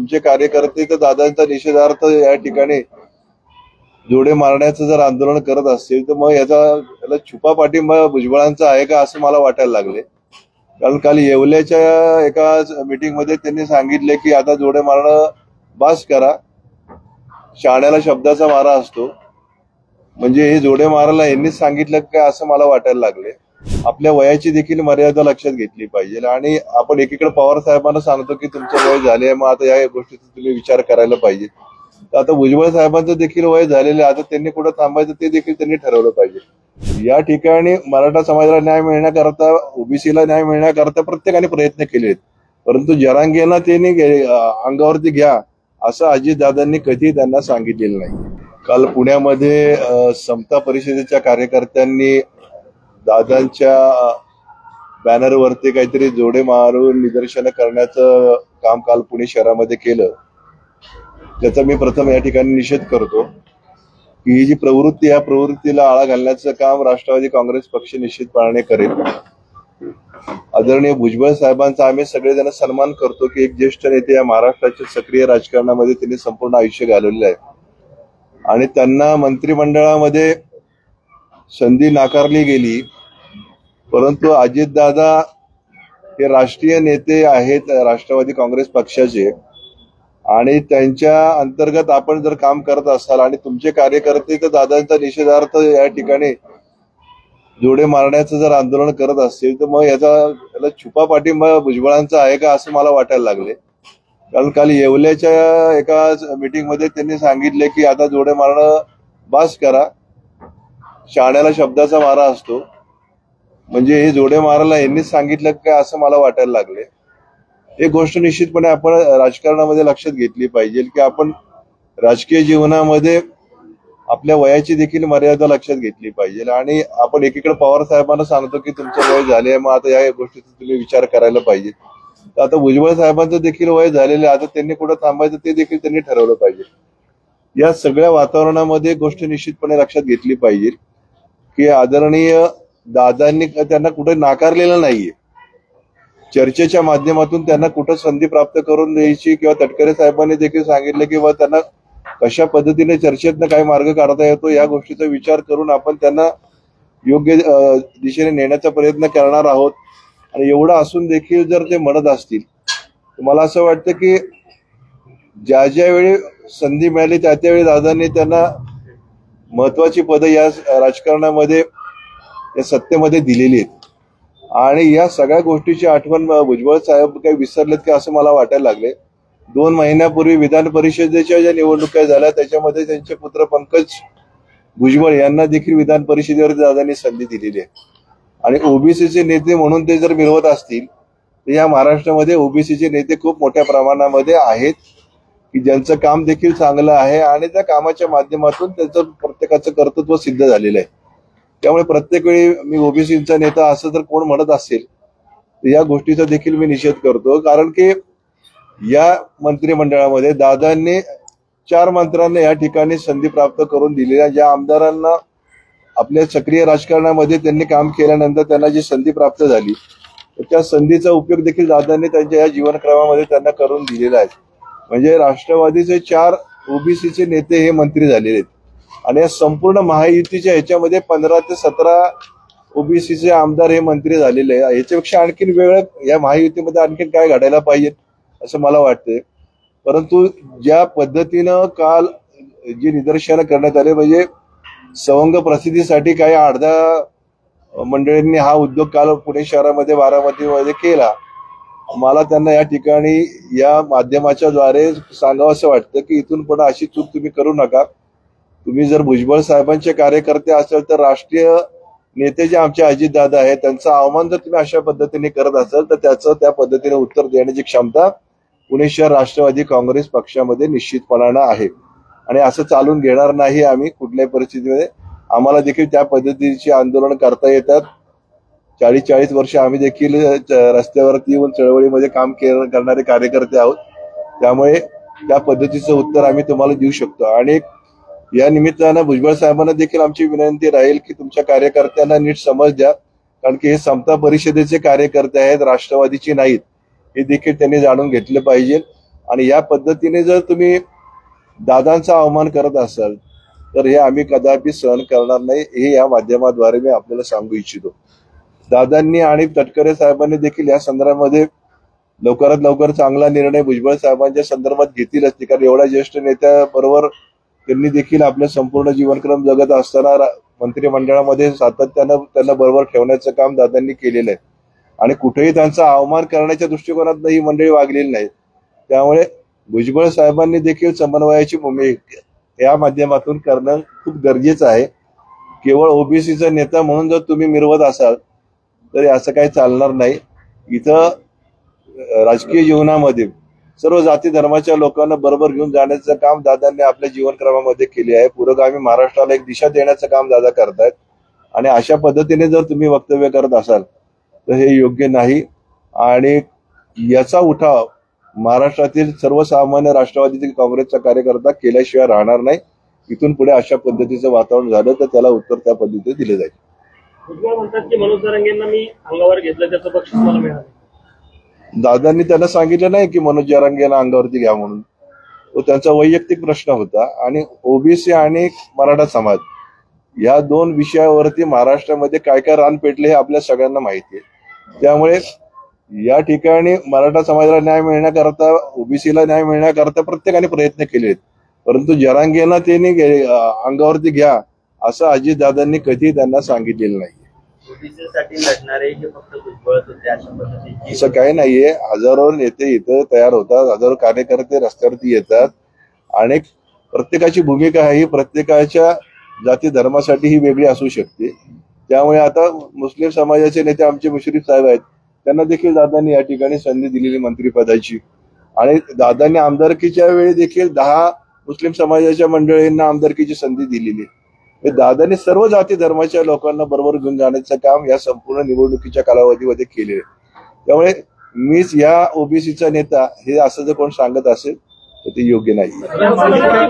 तुमचे कार्यकर्ते तर दादांचा निषेधार्थ या ठिकाणी जोडे मारण्याचं जर आंदोलन करत असतील तर मग याला छुपा पाठिंबा भुजबळांचा आहे का असं मला वाटायला लागले। कारण काल येवल्याच्या एका मीटिंग मध्ये त्यांनी सांगितले की आता जोडे मारणं बास करा, शाण्याला शब्दाचा मारा असतो। म्हणजे हे जोडे मारायला यांनीच सांगितलं का असं मला वाटायला लागले। आपल्या वयाची देखील मर्यादा लक्षात घेतली पाहिजे आणि आपण एकीकडे पवार साहेबांना सांगतो की तुमचं वय झाले, मग आता या गोष्टीचा तुम्ही विचार करायला पाहिजे। तर आता भुजबळ साहेबांचं देखील वय झालेलं, आता त्यांनी कुठं थांबायचं ते देखील त्यांनी ठरवलं पाहिजे। या ठिकाणी मराठा समाजाला न्याय मिळण्याकरता, ओबीसीला न्याय मिळण्याकरता प्रत्येकाने प्रयत्न केलेत, परंतु जरांगेंना त्यांनी अंगावरती घ्या असं अजितदादांनी कधी त्यांना सांगितलेलं नाही। काल पुण्यामध्ये समता परिषदेच्या कार्यकर्त्यांनी दादांच्या बॅनरवरती काहीतरी जोडे मारून निदर्शनं करण्याचं काम काल पुणे शहरामध्ये केलं। त्याचा मी प्रथम या ठिकाणी निषेध करतो की ही जी प्रवृत्ती, या प्रवृत्तीला आळा घालण्याचं काम राष्ट्रवादी काँग्रेस पक्ष निश्चितपणे करेल। आदरणीय भुजबळ साहेबांचा आम्ही सगळेजण सन्मान करतो की एक ज्येष्ठ नेते या महाराष्ट्राच्या सक्रिय राजकारणामध्ये त्यांनी संपूर्ण आयुष्य घालवलेलं आहे आणि त्यांना मंत्रिमंडळामध्ये संधी नाकारली गेली, परंतु अजितदादा हे राष्ट्रीय नेते आहेत राष्ट्रवादी काँग्रेस पक्षाचे आणि त्यांच्या अंतर्गत आपण जर काम करत असाल आणि तुमचे कार्यकर्ते तर दादांचा निषेधार्थ या ठिकाणी जोडे मारण्याचं जर आंदोलन करत असतील तर मग याला छुपा पाठिंबा भुजबळांचा आहे का असं मला वाटायला लागले। कारण काल येवल्याच्या एका मीटिंग मध्ये त्यांनी सांगितले की आता जोडे मारणं बास करा, शाण्याला शब्दाचा मारा असतो। म्हणजे हे जोडे मारायला यांनीच सांगितलं का असं मला वाटायला लागले। एक गोष्ट निश्चितपणे आपण राजकारणामध्ये लक्षात घेतली पाहिजे की आपण राजकीय जीवनामध्ये आपल्या वयाची देखील मर्यादा लक्षात घेतली पाहिजे आणि आपण एकीकडे पवार साहेबांना सांगतो की तुमचं वय झाले, मग आता या गोष्टीचा तुम्ही विचार करायला पाहिजे। तर आता भुजबळ साहेबांचं देखील वय झालेलं, आता त्यांनी कुठं थांबायचं ते देखील त्यांनी ठरवलं पाहिजे। या सगळ्या वातावरणामध्ये गोष्ट निश्चितपणे लक्षात घेतली पाहिजे की आदरणीय दादांनी त्यांना कुठे नाकारलेलं नाहीये। चर्चेच्या माध्यमातून त्यांना कुठं संधी प्राप्त करून द्यायची किंवा तटकरे साहेबांनी देखील सांगितलं की त्यांना कशा पद्धतीने चर्चेतनं काय मार्ग काढता येतो या गोष्टीचा विचार करून आपण त्यांना योग्य दिशेने नेण्याचा प्रयत्न करणार आहोत। आणि एवढं असून देखील जर ते म्हणत असतील तर मला असं वाटतं की ज्या वेळी संधी मिळाली त्यावेळी दादांनी त्यांना महत्वाची पदं या राजकारणामध्ये, या सत्तेमध्ये दिलेली आहेत आणि या सगळ्या गोष्टीची आठवण भुजबळ साहेब काही विसरलेत का असं मला वाटायला लागले। 2 महिन्यापूर्वी विधान परिषदेच्या ज्या निवडणुका झाल्या त्याच्यामध्ये त्यांचे पुत्र पंकज भुजबळ यांना देखील विधान परिषदेवर दादांनी संधी दिलेली आहे आणि ओबीसीचे नेते म्हणून ते जर मिळवत असतील तर या महाराष्ट्रामध्ये ओबीसीचे नेते खूप मोठ्या प्रमाणामध्ये आहेत की ज्यांचं काम देखील चांगलं आहे आणि त्या कामाच्या माध्यमातून त्यांचं प्रत्येकाचं कर्तृत्व सिद्ध झालेलं आहे। त्यामुळे प्रत्येक वेळी मी ओबीसीचा नेता असं जर कोण म्हणत असेल तर या गोष्टीचा देखील मी निषेध करतो। कारण की या मंत्रिमंडळामध्ये दादांनी 4 मंत्र्यांना या ठिकाणी संधी प्राप्त करून दिलेल्या, ज्या आमदारांना आपल्या सक्रिय राजकारणामध्ये त्यांनी काम केल्यानंतर त्यांना जी संधी प्राप्त झाली तर त्या संधीचा उपयोग देखील दादांनी त्यांच्या या जीवनक्रमामध्ये त्यांना करून दिलेला आहे। म्हणजे राष्ट्रवादीचे 4 ओबीसीचे नेते हे मंत्री झालेले आहेत आणि या संपूर्ण महायुतीच्या ह्याच्यामध्ये 15 ते 17 ओबीसीचे आमदार हे मंत्री झालेले आहे। याच्यापेक्षा आणखीन वेगळं या महायुतीमध्ये आणखीन काय घडायला पाहिजे असं मला वाटतंय। परंतु ज्या पद्धतीनं काल जी निदर्शनं करण्यात आले, म्हणजे सवंग प्रसिद्धीसाठी काही अर्ध्या मंडळींनी हा उद्योग काल पुणे शहरामध्ये बारामतीमध्ये केला, मला त्यांना या ठिकाणी या माध्यमाच्या द्वारे सांगावं असं वाटतं की इथून पुढे अशी चूक तुम्ही करू नका। तुम्ही जर भुजबळ साहेबांचे कार्यकर्ते असाल तर राष्ट्रीय नेते जे आमचे अजितदादा आहेत त्यांचा अवमान जर तुम्ही अशा पद्धतीने करत असाल तर त्याचं त्या पद्धतीने उत्तर देण्याची क्षमता पुणे शहर राष्ट्रवादी काँग्रेस पक्षामध्ये निश्चितपणानं आहे आणि असं चालून घेणार नाही आम्ही कुठल्याही परिस्थितीमध्ये। आम्हाला देखील त्या पद्धतीची आंदोलन करता येतात। 40-40 वर्ष आम्ही देखील रस्त्यावरती येऊन चळवळीमध्ये काम करणारे कार्यकर्ते आहोत, त्यामुळे त्या पद्धतीचं उत्तर आम्ही तुम्हाला देऊ शकतो। आणि या निमित्तानं भुजबळ साहेबांना देखील आमची विनंती राहील की तुमच्या कार्यकर्त्यांना नीट समज द्या, कारण की हे समता परिषदेचे कार्यकर्ते आहेत, राष्ट्रवादीचे नाहीत, हे देखील त्यांनी जाणून घेतले पाहिजे। आणि या पद्धतीने जर तुम्ही दादांचा अवमान करत असाल तर हे आम्ही कदापि सहन करणार नाही, हे या माध्यमाद्वारे मी आपल्याला सांगू इच्छितो. दादांनी आणि तटकरे साहेबांनी देखील या संदर्भामध्ये लवकरात लवकर चांगला निर्णय भुजबळ साहेबांच्या संदर्भात घेतीलच, कारण एवढ्या ज्येष्ठ नेत्याबरोबर त्यांनी देखील आपलं संपूर्ण जीवनक्रम जगत असताना मंत्रिमंडळामध्ये सातत्यानं त्यांना बरोबर ठेवण्याचं काम दादांनी केलेलं आहे आणि कुठेही त्यांचा अवमान करण्याच्या दृष्टिकोनात ही मंडळी वागलेली नाही. त्यामुळे भुजबळ साहेबांनी देखील समन्वयाची भूमिका या माध्यमातून करणं खूप गरजेचं आहे. केवळ ओबीसीचा नेता म्हणून जर तुम्ही मिरवत असाल तरी असं काही चालणार नाही. इथं राजकीय जीवनामध्ये सर्व जाती धर्माच्या लोकांना बरोबर घेऊन जाण्याचं काम दादांनी आपल्या जीवनक्रमामध्ये केले आहे. पुरोगामी महाराष्ट्राला एक दिशा देण्याचं काम दादा करतायत आणि अशा पद्धतीने जर तुम्ही वक्तव्य करत असाल तर हे योग्य नाही आणि याचा उठाव महाराष्ट्रातील सर्वसामान्य राष्ट्रवादी काँग्रेसचा कार्यकर्ता केल्याशिवाय राहणार नाही. इथून पुढे अशा पद्धतीचं वातावरण झालं तर त्याला उत्तर त्या पद्धतीने दिले जाईल. भुजबळ म्हणतात की मनोज जरांगेंना मी अंगावर घेतलं त्याचं बक्षीस मला मिळालं. दादांनी त्यांना सांगितलं नाही की मनोज जरांगेंना अंगावरती घ्या म्हणून, तो त्यांचा वैयक्तिक प्रश्न होता. आणि ओबीसी आणि मराठा समाज या दोन विषयावरती महाराष्ट्रामध्ये काय काय रान पेटले हे आपल्या सगळ्यांना माहिती आहे. त्यामुळे या ठिकाणी मराठा समाजाला न्याय मिळण्याकरता, ओबीसीला न्याय मिळण्याकरता प्रत्येकाने प्रयत्न केले आहेत, परंतु जरांगेंना त्यांनी अंगावरती घ्या असं अजितदादांनी कधी त्यांना सांगितलेलं नाही. ओबीसीसाठी लढणारे हे फक्त भुजबळच होते अशा पद्धतीची असं काही नाहीये. हजारो नेते इथं तयार होतात, हजारो कार्यकर्ते रस्त्यावरती येतात आणि प्रत्येकाची भूमिका ही प्रत्येकाच्या जाती धर्मासाठी ही वेगळी असू शकते. त्यामुळे आता मुस्लिम समाजाचे नेते आमचे मुश्रीफ साहेब आहेत, त्यांना देखील दादांनी या ठिकाणी संधी दिलेली मंत्रिपदाची आणि दादांनी आमदारकीच्या वेळी देखील 10 मुस्लिम समाजाच्या मंडळींना आमदारकीची संधी दिलेली. दादांनी सर्व जाती धर्माच्या लोकांना बरोबर घेऊन जाण्याचं काम या संपूर्ण निवडणुकीच्या कालावधीमध्ये केले. त्यामुळे मीच या ओबीसीचा नेता हे असं जर कोण सांगत असेल तर ते योग्य नाही.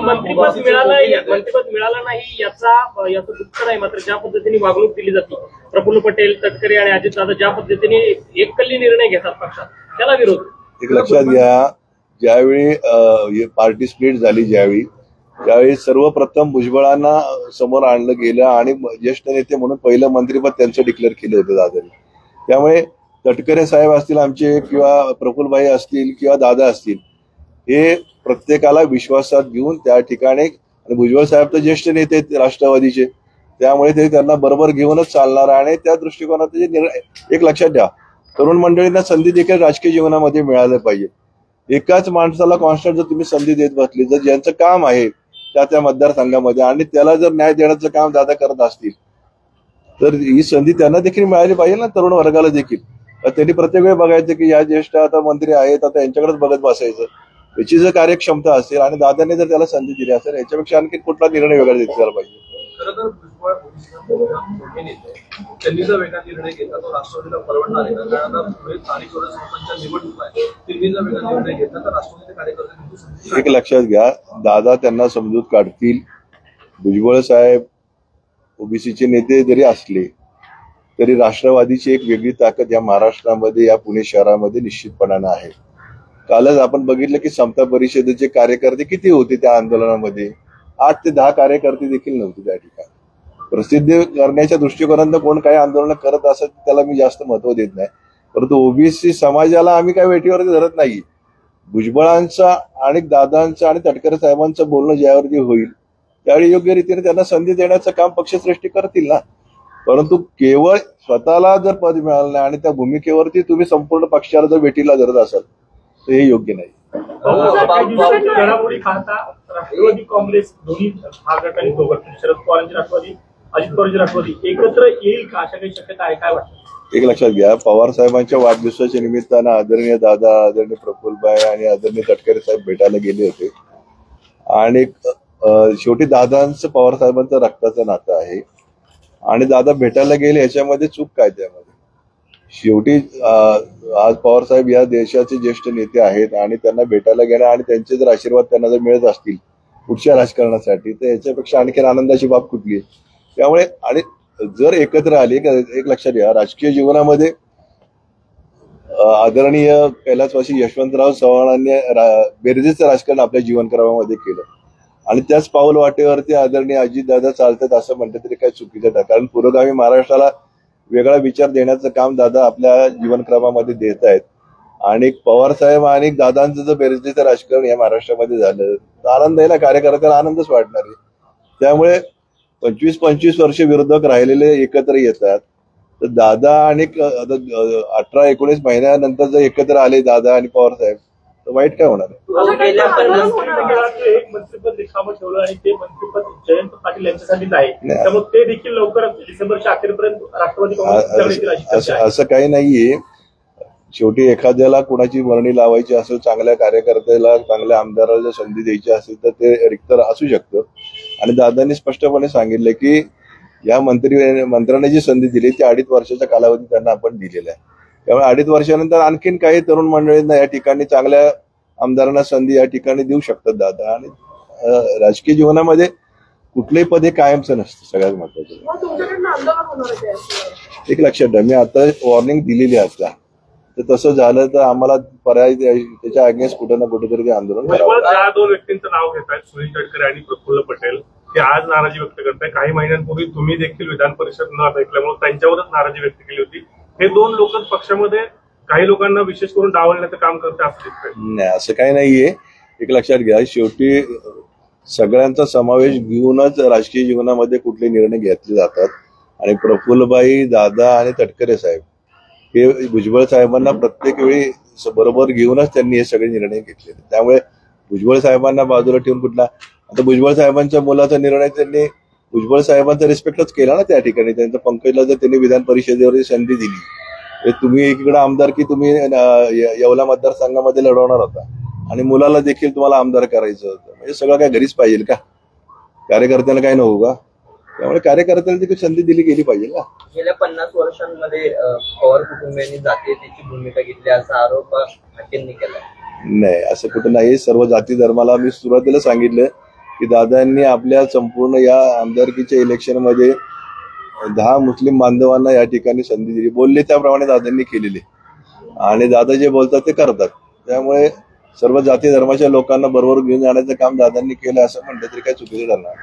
मंत्रिपद मिळालं नाही याचं दुःख नाही, मात्र ज्या पद्धतीने वागणूक दिली जाते, प्रफुल्ल पटेल, तटकरे आणि अजितदादा ज्या पद्धतीने एककल्ली निर्णय घेतात पक्षात, त्याला विरोध. एक लक्षात घ्या, ज्यावेळी पार्टी स्प्लिट झाली, त्यावेळी सर्वप्रथम भुजबळांना समोर आणलं गेलं आणि ज्येष्ठ नेते म्हणून पहिलं मंत्रिपद त्यांचं डिक्लेअर केलं होतं दादांनी. त्यामुळे तटकरे साहेब असतील आमचे किंवा प्रफुल्लभाई असतील किंवा दादा असतील, हे प्रत्येकाला विश्वासात घेऊन त्या ठिकाणी, आणि भुजबळ साहेब तर ज्येष्ठ नेते आहेत राष्ट्रवादीचे, त्यामुळे ते त्यांना बरोबर घेऊनच चालणार आणि त्या दृष्टिकोनात निर्णय. एक लक्षात घ्या, तरुण मंडळींना संधी देखील राजकीय जीवनामध्ये मिळालं पाहिजे. एकाच माणसाला कॉन्स्टंट जर तुम्ही संधी देत बसली, जर ज्यांचं काम आहे त्या मतदारसंघामध्ये आणि त्याला जर न्याय देण्याचं काम दादा करत असतील तर ही संधी त्यांना देखील मिळाली पाहिजे ना, तरुण वर्गाला देखील. त्यांनी प्रत्येक वेळी बघायचं की या ज्येष्ठ आता मंत्री आहेत, आता यांच्याकडेच बघत बसायचं. याची जर कार्यक्षमता असेल आणि दादांनी जर त्याला संधी दिली असेल, याच्यापेक्षा आणखी कुठला निर्णय वेगळा घेतला पाहिजे. खरं तर भुजबळ त्यांनी जर वेगळा निर्णय घेतला तो राष्ट्रवादीला परवडणार आहे, कारण आता पुढे स्थानिक स्वराज्य निवडणूक आहे, त्यांनी जर वेगळा निर्णय घेतला तर राष्ट्रवादीचे कार्यकर्ते. एक लक्षात घ्या, दादा त्यांना समजूत काढतील. भुजबळ साहेब ओबीसीचे नेते जरी असले तरी राष्ट्रवादीची एक वेगळी ताकद या महाराष्ट्रामध्ये, या पुणे शहरामध्ये निश्चितपणानं आहे. कालच आपण बघितलं की समता परिषदेचे कार्यकर्ते किती होते त्या आंदोलनामध्ये, 8 ते 10 कार्यकर्ते देखील नव्हते त्या ठिकाणी. प्रसिद्धी करण्याच्या दृष्टिकोनातून कोण काही आंदोलन करत असत त्याला मी जास्त महत्व देत नाही, परंतु ओबीसी समाजाला आम्ही काही वेटीवरती धरत नाही. भुजबळांचा आणि दादांचं आणि तटकरे साहेबांचं बोलणं ज्यावरती होईल त्यावेळी योग्य रीतीने त्यांना संधी देण्याचं काम पक्षश्रेष्ठी करतील ना. परंतु केवळ स्वतःला जर पद मिळालं नाही आणि त्या भूमिकेवरती तुम्ही संपूर्ण पक्षाला जर वेटीला धरत असाल तर हे योग्य नाही. घडामोडी पाहता राष्ट्रवादी काँग्रेस दोन्ही गटांनी शरद पवारांची राष्ट्रवादी, अजित पवारांची राष्ट्रवादी एकत्र येईल का, अशा काही शक्यता आहे, काय वाटतं? एक लक्षात घ्या, पवार साहेबांच्या वाढदिवसाच्या निमित्तानं आदरणीय दादा, आदरणीय प्रफुल्लभाई आणि आदरणीय तटकरे साहेब भेटायला गेले होते आणि शेवटी दादांचं पवार साहेबांचं रक्ताचं नातं आहे आणि दादा भेटायला गेले, याच्यामध्ये चूक काय? त्यामध्ये शेवटी आज पवार साहेब या देशाचे ज्येष्ठ नेते आहेत आणि त्यांना भेटायला गेणं आणि त्यांचे जर आशीर्वाद त्यांना जर मिळत असतील पुढच्या राजकारणासाठी तर याच्यापेक्षा आणखी आनंदाची बाब कुठली? त्यामुळे आणि जर एकत्र आले, एक लक्षात घ्या, राजकीय जीवनामध्ये आदरणीय कैलासवासी यशवंतराव चव्हाणांनी बेरजेचं राजकारण आपल्या जीवनक्रमामध्ये केलं आणि त्याच पाऊल वाटेवरती आदरणीय अजितदादा चालतात असं म्हणलं तरी काही चुकीचं नाही. कारण पुरोगामी महाराष्ट्राला वेगळा विचार देण्याचं काम दादा आपल्या जीवनक्रमामध्ये देत आहेत. आणि पवार साहेब आणि दादांचं जर बेरजेचं राजकारण या महाराष्ट्रामध्ये झालं तर आनंद आहे ना, कार्यकर्त्याला आनंदच वाटणार आहे. त्यामुळे 25-25 वर्ष विरोधक राहिलेले एकत्र येतात तर दादा आणि 18-19 महिन्यानंतर जर एकत्र आले दादा आणि पवार साहेब तर वाईट काय होणार आहे. गेल्या 50 एक मंत्रिपद रिकामं ठेवलं आणि ते मंत्रिपद जयंत पाटील यांच्यासाठीच आहे, त्यामुळे ते देखील लवकरच डिसेंबरच्या अखेरपर्यंत राष्ट्रवादी काँग्रेस. असं काही नाहीये. शेवटी एखाद्याला कुणाची वर्णी लावायची असेल, चांगल्या कार्यकर्त्याला चांगल्या आमदाराला जर संधी द्यायची असेल तर ते रिक्त असू शकतं. आणि दादांनी स्पष्टपणे सांगितलं की या मंत्र्यांना जी संधी दिली ती 2.5 वर्षाचा कालावधी त्यांना आपण दिलेला आहे. त्यामुळे 2.5 वर्षानंतर आणखीन काही तरुण मंडळींना या ठिकाणी चांगल्या आमदारांना संधी या ठिकाणी देऊ शकतात दादा. आणि राजकीय जीवनामध्ये कुठलंही पद हे कायमचं नसतं. सगळ्यात महत्वाचं एक लक्षात ठेवा, मी आता वॉर्निंग दिलेली आहे आता, तर तसं झालं तर आम्हाला पर्याय त्याच्या अगेन्स्ट कुठं ना कुठेतरी आंदोलन करावं. ज्या 2 व्यक्तींचं नाव घेत आहेत, सुनील तटकरे आणि प्रफुल्ल पटेल, ते आज नाराजी व्यक्त करताय. काही महिन्यांपूर्वी तुम्ही देखील विधान परिषद न भेटल्यामुळे त्यांच्यावरच नाराजी व्यक्त केली होती. हे 2 लोक पक्षामध्ये काही लोकांना विशेष करून डावलण्याचं काम करतात असं दिसतंय. नाही, असं काही नाहीये. एक लक्षात घ्या, शेवटी सगळ्यांचा समावेश घेऊनच राजकीय जीवनामध्ये कुठले निर्णय घेतले जातात. आणि प्रफुल्लबाई, दादा आणि तटकरे साहेब हे भुजबळ साहेबांना प्रत्येक वेळी बरोबर घेऊनच त्यांनी हे सगळे निर्णय घेतले. त्यामुळे भुजबळ साहेबांना बाजूला ठेवून कुठला, आता भुजबळ साहेबांच्या मुलाचा निर्णय त्यांनी भुजबळ साहेबांचा रिस्पेक्टच केला ना त्या ठिकाणी. त्यांचं पंकजला जर त्यांनी विधान परिषदेवर संधी दिली तर तुम्ही एकीकडे आमदारकी तुम्ही येवला मतदारसंघामध्ये लढवणार होता आणि मुलाला देखील तुम्हाला आमदार करायचं होतं. म्हणजे सगळं काय घरीच पाहिजे का? कार्यकर्त्याला काय नको का? त्यामुळे कार्यकर्त्याला देखील संधी दिली गेली पाहिजे ना. गेल्या 50 वर्षांमध्ये पवार कुटुंबियांनी जातीयतेची भूमिका घेतली असा आरोप हाकेंनी केला. नाही, असं कुठं नाही. सर्व जाती धर्माला मी सुरुवातीला सांगितलं की दादांनी आपल्या संपूर्ण या आमदारकीच्या इलेक्शनमध्ये 10 मुस्लिम बांधवांना या ठिकाणी संधी दिली. बोलले त्याप्रमाणे दादांनी केलेले आणि दादा जे बोलतात ते करतात. त्यामुळे सर्व जाती धर्माच्या लोकांना बरोबर घेऊन जाण्याचं काम दादांनी केलं असं म्हटलं तरी काही चुकीचं ठरणार.